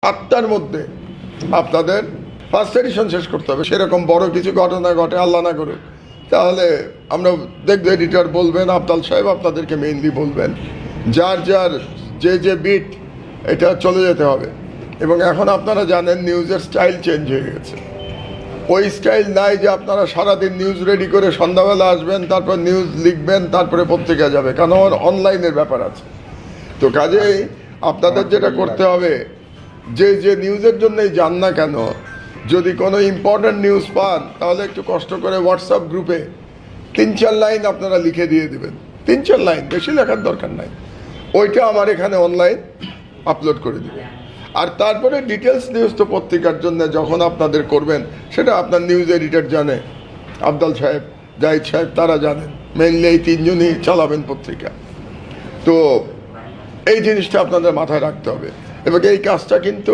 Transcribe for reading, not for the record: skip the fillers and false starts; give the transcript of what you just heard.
8টার মধ্যে আপনাদের first addition শেষ করতে হবে। সেরকম বড় কিছু ঘটনা ঘটে, আল্লাহ না করুক, তাহলে আমরা দেখবো এডিটর বলবেন, আফজাল সাহেব আপনাদেরকে মেইনলি বলবেন যার যার যে বিট এটা চলে যেতে হবে। এবং এখন আপনারা জানেন নিউজের স্টাইল চেঞ্জ হয়ে গেছে। ওই স্টাইল নাই যে আপনারা সারাদিন নিউজ রেডি করে সন্ধ্যাবেলা আসবেন, তারপর নিউজ লিখবেন, তারপরে পত্রিকা যাবে, কারণ আমার অনলাইনের ব্যাপার আছে। তো কাজেই আপনাদের যেটা করতে হবে, যে নিউজের জন্যই যান না কেন, যদি কোনো ইম্পর্ট্যান্ট নিউজ পান তাহলে একটু কষ্ট করে হোয়াটসঅ্যাপ গ্রুপে 3-4 লাইন আপনারা লিখে দিয়ে দেবেন। 3-4 লাইন, বেশি লেখার দরকার নাই। ওইটা আমার এখানে অনলাইন আপলোড করে দেবেন। আর তারপরে ডিটেলস নিউজ তো পত্রিকার জন্য যখন আপনাদের করবেন, সেটা আপনার নিউজ এডিটর জানে, আফজাল সাহেব, জাহিদ সাহেব, তারা জানেন। মেনলি এই 3 জনই চালাবেন পত্রিকা। তো এই জিনিসটা আপনাদের মাথায় রাখতে হবে। এবং এই কাজটা কিন্তু